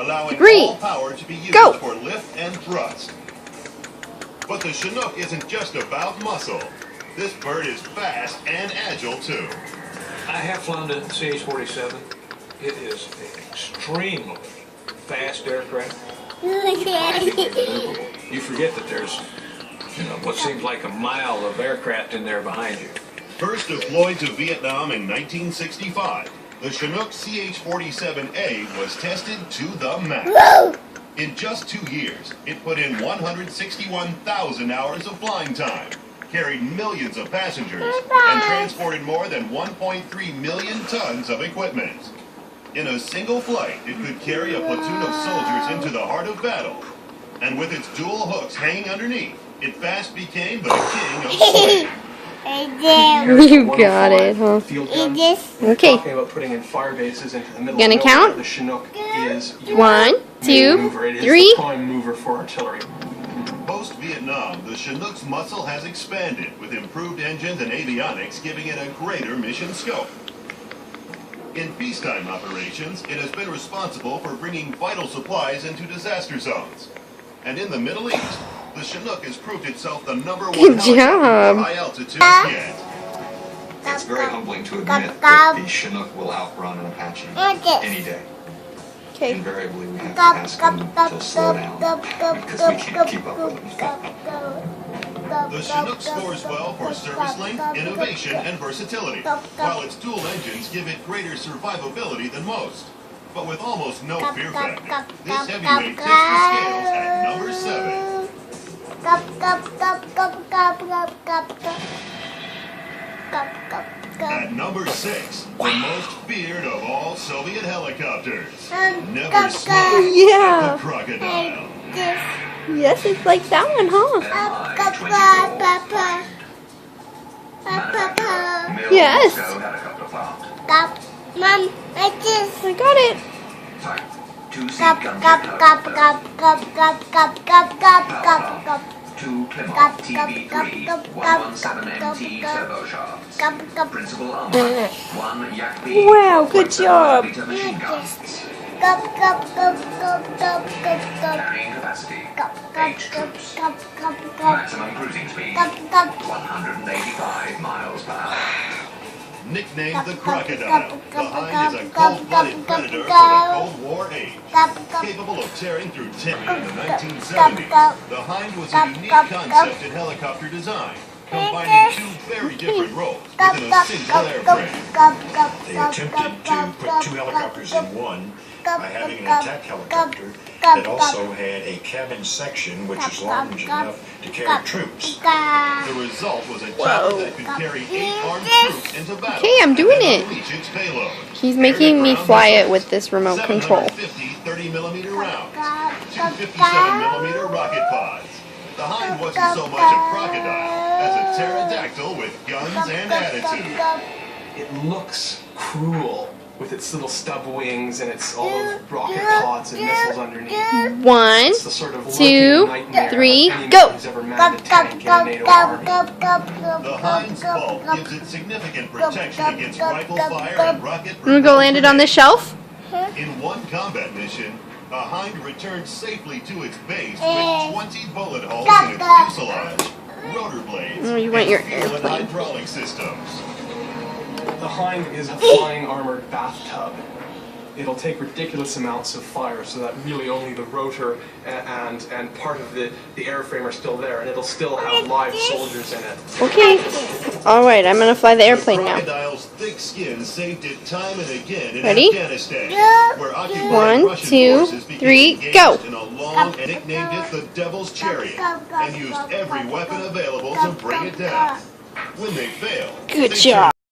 allowing 3. all power to be used Go. for lift and thrust. But the Chinook isn't just about muscle. This bird is fast and agile too. I have flown the CH-47. It is an extremely fast aircraft. You forget that there's, what seems like a mile of aircraft in there behind you. First deployed to Vietnam in 1965, the Chinook CH-47A was tested to the max. In just 2 years, it put in 161,000 hours of flying time, carried millions of passengers, and transported more than 1.3 million tons of equipment. In a single flight, it could carry a platoon of soldiers into the heart of battle. And with its dual hooks hanging underneath, it fast became the king of swing. You got it, huh? Okay. Talking about putting in fire bases into the middle Gonna of count? nowhere, the Chinook is 1, 2, It is 3. the prime mover for artillery. Post-Vietnam, the Chinook's muscle has expanded, with improved engines and avionics giving it a greater mission scope. In peacetime operations, it has been responsible for bringing vital supplies into disaster zones. And in the Middle East, the Chinook has proved itself the #1 Good helicopter job. for high altitude yet. It's very humbling to admit that the Chinook will outrun an Apache any day. Okay. Invariably, we have to ask them to slow down because we can't keep up with them. The Chinook scores well for service length, innovation, and versatility, while its dual engines give it greater survivability than most. But with almost no fear factor, this heavyweight tips the scales at #7. At #6, the most feared of all Soviet helicopters. Never smile Yeah. at the crocodile. Yes, it's like that one, huh? Yes. Mom, I just I got it. Two Plymouth TB3 117MT turbosharks. Principal armor, one Yak B. Wow, good job. Machine guns. Carrying capacity, 8 troops. Maximum cruising speed, 185 miles per hour. Nicknamed the Crocodile, the Hind is a cold-blooded predator for the Cold War age. Capable of tearing through tanks in the 1970s, the Hind was a unique concept in helicopter design, combining two very different roles within a single airframe. They attempted to put 2 helicopters in one by having an attack helicopter that also had a cabin section which is large enough to carry troops. The result was a chopper that could carry 8 armed troops into battle. Okay, I'm doing and it. unleash its payload. He's making me fly it with this remote control. 750 30mm rounds, 2 57mm rocket pods. The Hind wasn't so much a crocodile as a pterodactyl with guns and attitude. It looks cruel with its little stub wings and its all those rocket pods and missiles underneath. 1, It's the sort of 2, working nightmare 3, of anyone go. who's ever manned a tank in a NATO army. The Hind's bulk gives it significant protection against rifle fire and rocket. I'm gonna go land it on this shelf. In one combat mission, a Hind returned safely to its base with 20 bullet holes in its fuselage, rotor blades, Oh, you want your and fuel and airplane. hydraulic systems. The Hind is a flying armored bathtub. It'll take ridiculous amounts of fire so that really only the rotor and part of the airframe are still there, and it'll still have live soldiers in it. Okay. Alright, I'm gonna fly the airplane now. The crocodile's thick skin saved it time and again in Ready? Afghanistan, where occupied 1, Russian 2, forces became 3, engaged go. in a long and nicknamed it the Devil's Chariot, and used every weapon available to bring it down. When they failed, Good they job.